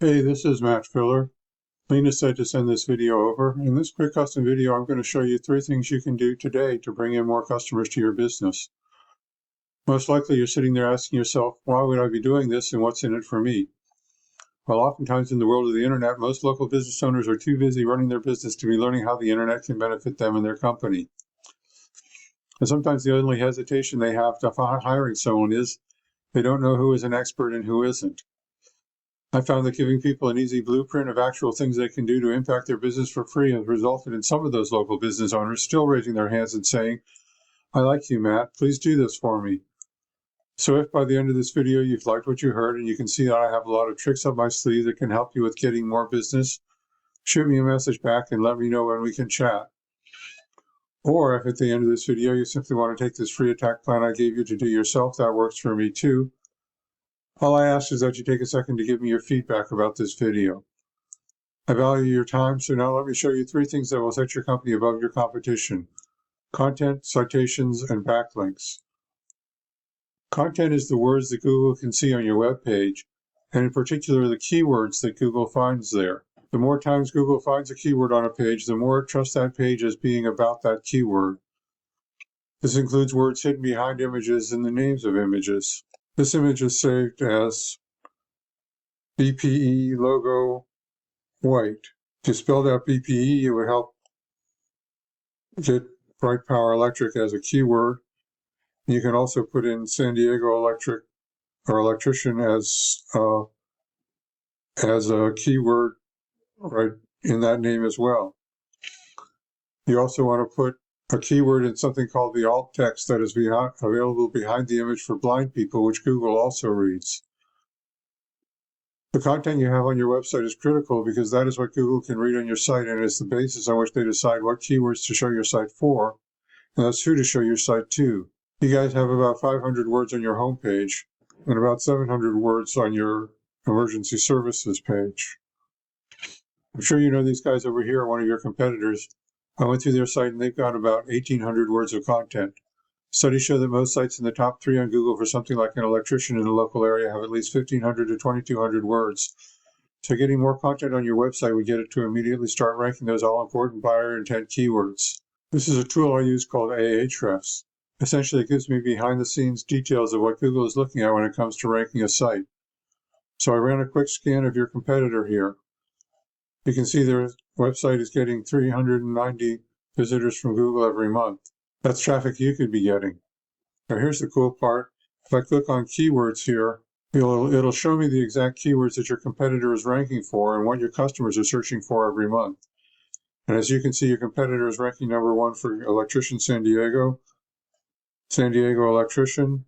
Hey, this is Matt Filler. Lena said to send this video over. In this quick custom video, I'm going to show you 3 things you can do today to bring in more customers to your business. Most likely you're sitting there asking yourself, why would I be doing this and what's in it for me? Well, oftentimes in the world of the internet, most local business owners are too busy running their business to be learning how the internet can benefit them and their company. And sometimes the only hesitation they have to hiring someone is they don't know who is an expert and who isn't. I found that giving people an easy blueprint of actual things they can do to impact their business for free has resulted in some of those local business owners still raising their hands and saying, I like you, Matt. Please do this for me. So if by the end of this video you've liked what you heard and you can see that I have a lot of tricks up my sleeve that can help you with getting more business, shoot me a message back and let me know when we can chat. Or if at the end of this video you simply want to take this free attack plan I gave you to do yourself, that works for me too. All I ask is that you take a second to give me your feedback about this video. I value your time, so now let me show you 3 things that will set your company above your competition: content, citations, and backlinks. Content is the words that Google can see on your web page, and in particular the keywords that Google finds there. The more times Google finds a keyword on a page, the more it trusts that page as being about that keyword. This includes words hidden behind images and the names of images. This image is saved as BPE logo white. If you spelled out BPE, it would help get Bright Power Electric as a keyword. You can also put in San Diego Electric or electrician as a keyword right in that name as well. You also want to put a keyword in something called the alt text that is available behind the image for blind people, which Google also reads. The content you have on your website is critical because that is what Google can read on your site, and it's the basis on which they decide what keywords to show your site for, and that's who to show your site to. You guys have about 500 words on your homepage and about 700 words on your emergency services page. I'm sure you know these guys over here are one of your competitors. I went through their site and they've got about 1,800 words of content. Studies show that most sites in the top 3 on Google for something like an electrician in a local area have at least 1,500 to 2,200 words. So getting more content on your website would get it to immediately start ranking those all-important buyer intent keywords. This is a tool I use called Ahrefs. Essentially, it gives me behind-the-scenes details of what Google is looking at when it comes to ranking a site. So I ran a quick scan of your competitor here. You can see their website is getting 390 visitors from Google every month. That's traffic you could be getting. Now here's the cool part. If I click on keywords here, it'll show me the exact keywords that your competitor is ranking for and what your customers are searching for every month. And as you can see, your competitor is ranking number 1 for electrician San Diego electrician,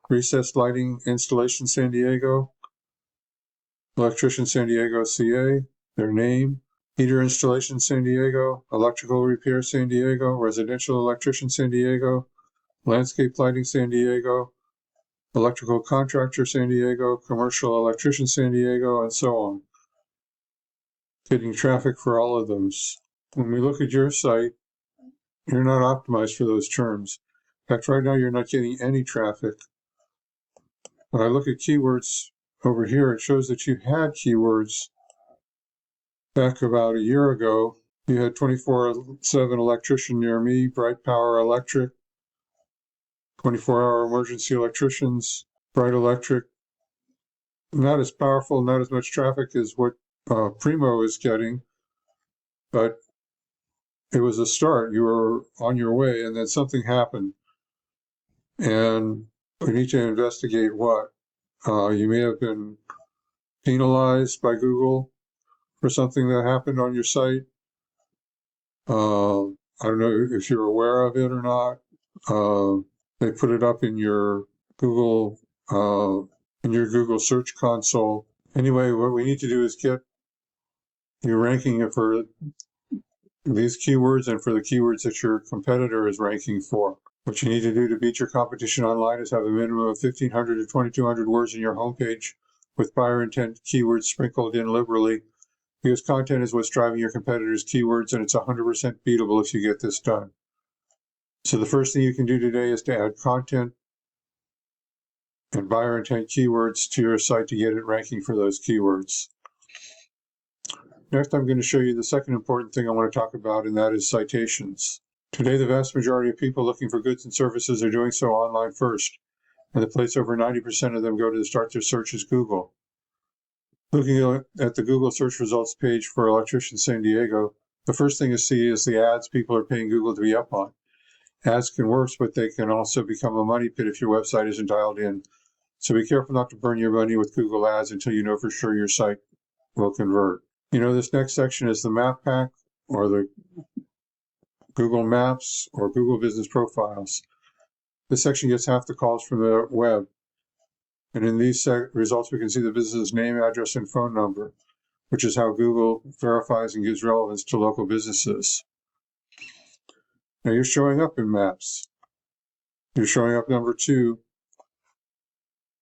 recessed lighting installation San Diego, electrician San Diego CA, their name, heater installation San Diego, electrical repair San Diego, residential electrician San Diego, landscape lighting San Diego, electrical contractor San Diego, commercial electrician San Diego, and so on. Getting traffic for all of those. When we look at your site, you're not optimized for those terms. In fact, right now you're not getting any traffic. When I look at keywords over here, it shows that you had keywords back about a year ago. You had 24/7 electrician near me, Bright Power Electric, 24-hour emergency electricians, Bright Electric. Not as powerful, not as much traffic as what Primo is getting, but it was a start. You were on your way, and then something happened. And we need to investigate what. You may have been penalized by Google for something that happened on your site. I don't know if you're aware of it or not. They put it up in your Google search console. Anyway, what we need to do is get your ranking for these keywords and for the keywords that your competitor is ranking for. What you need to do to beat your competition online is have a minimum of 1,500 to 2,200 words in your homepage with buyer intent keywords sprinkled in liberally, because content is what's driving your competitors' keywords, and it's 100% beatable if you get this done. So the first thing you can do today is to add content and buyer intent keywords to your site to get it ranking for those keywords. Next, I'm going to show you the second important thing I want to talk about, and that is citations. Today, the vast majority of people looking for goods and services are doing so online first, and the place over 90% of them go to start their search is Google. Looking at the Google search results page for Electrician San Diego, the first thing you see is the ads people are paying Google to be up on. Ads can work, but they can also become a money pit if your website isn't dialed in. So be careful not to burn your money with Google ads until you know for sure your site will convert. This next section is the Map Pack, or the Google Maps, or Google Business Profiles. This section gets half the calls from the web. And in these results, we can see the business's name, address, and phone number, which is how Google verifies and gives relevance to local businesses. Now you're showing up in Maps. You're showing up number 2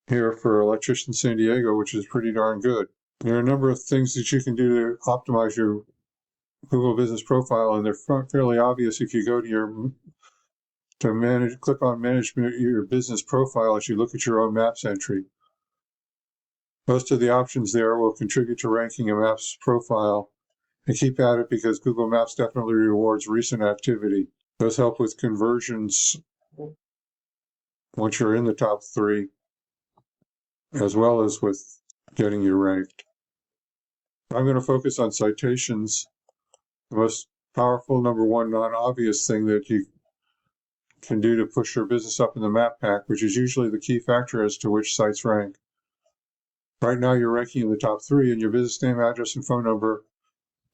here for Electrician San Diego, which is pretty darn good. There are a number of things that you can do to optimize your Google Business Profile, and they're fairly obvious if you go to click on Manage Your Business Profile as you look at your own Maps entry. Most of the options there will contribute to ranking a Maps profile, and keep at it because Google Maps definitely rewards recent activity. Those help with conversions once you're in the top 3, as well as with getting you ranked. I'm going to focus on citations. The most powerful, number 1, non-obvious thing that you can do to push your business up in the Map Pack, which is usually the key factor as to which sites rank. Right now you're ranking in the top 3, and your business name, address, and phone number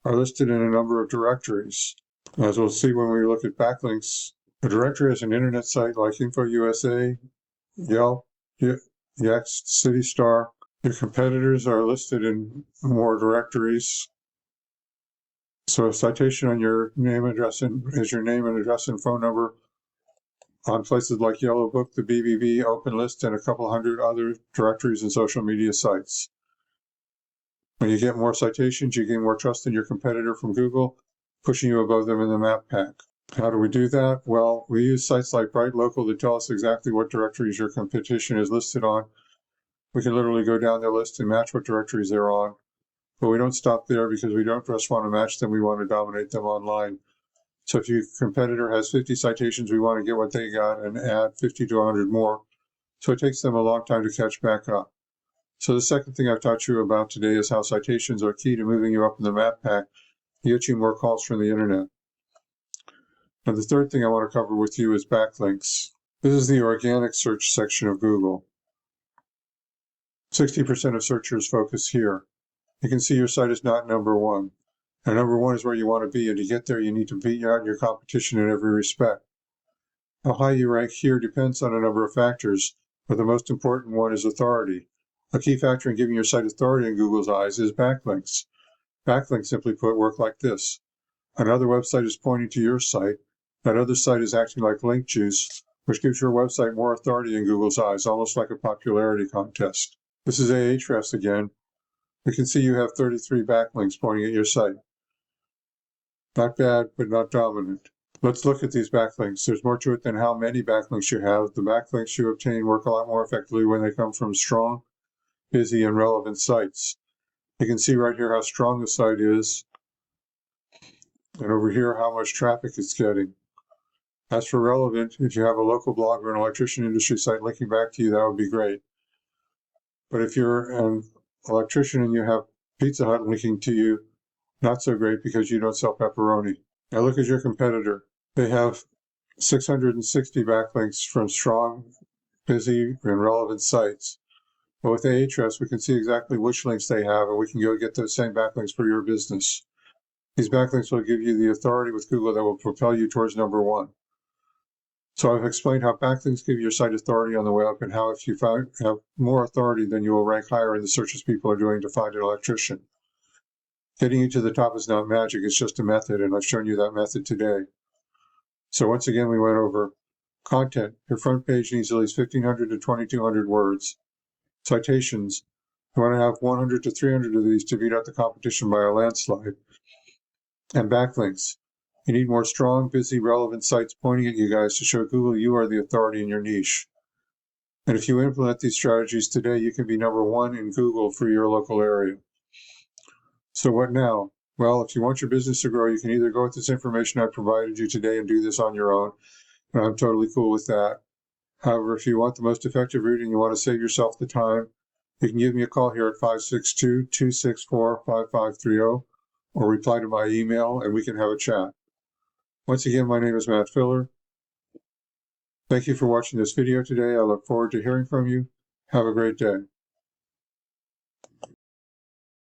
are listed in a number of directories. As we'll see when we look at backlinks, a directory is an internet site like InfoUSA, Yelp, Yext, CityStar. Your competitors are listed in more directories. So a citation on your name, address, is your name and address and phone number on places like Yellow Book, the BBB, OpenList, and a couple hundred other directories and social media sites. When you get more citations, you gain more trust in your competitor from Google, pushing you above them in the Map Pack. How do we do that? Well, we use sites like BrightLocal to tell us exactly what directories your competition is listed on. We can literally go down their list and match what directories they're on. But we don't stop there because we don't just want to match them, we want to dominate them online. So if your competitor has 50 citations, we want to get what they got and add 50 to 100 more. So it takes them a long time to catch back up. So the second thing I've taught you about today is how citations are key to moving you up in the Map Pack to get you more calls from the internet. And the third thing I want to cover with you is backlinks. This is the organic search section of Google. 60% of searchers focus here. You can see your site is not number 1. And number 1 is where you want to be, and to get there you need to beat out your competition in every respect. How high you rank here depends on a number of factors, but the most important one is authority. A key factor in giving your site authority in Google's eyes is backlinks. Backlinks, simply put, work like this. Another website is pointing to your site. That other site is acting like link juice, which gives your website more authority in Google's eyes, almost like a popularity contest. This is Ahrefs again. You can see you have 33 backlinks pointing at your site. Not bad, but not dominant. Let's look at these backlinks. There's more to it than how many backlinks you have. The backlinks you obtain work a lot more effectively when they come from strong, busy, and relevant sites. You can see right here how strong the site is, and over here how much traffic it's getting. As for relevant, if you have a local blog or an electrician industry site linking back to you, that would be great. But if you're an electrician and you have Pizza Hut linking to you, not so great because you don't sell pepperoni. Now look at your competitor. They have 660 backlinks from strong, busy, and relevant sites. But with Ahrefs, we can see exactly which links they have, and we can go get those same backlinks for your business. These backlinks will give you the authority with Google that will propel you towards number 1. So I've explained how backlinks give your site authority on the web, and how if you have more authority, then you will rank higher in the searches people are doing to find an electrician. Getting you to the top is not magic, it's just a method, and I've shown you that method today. So once again, we went over content. Your front page needs at least 1,500 to 2,200 words. Citations. You want to have 100 to 300 of these to beat out the competition by a landslide. And backlinks. You need more strong, busy, relevant sites pointing at you guys to show Google you are the authority in your niche. And if you implement these strategies today, you can be number 1 in Google for your local area. So what now? Well, if you want your business to grow, you can either go with this information I provided you today and do this on your own, and I'm totally cool with that. However, if you want the most effective route and you want to save yourself the time, you can give me a call here at 562-264-5530 or reply to my email and we can have a chat. Once again, my name is Matt Filler. Thank you for watching this video today. I look forward to hearing from you. Have a great day.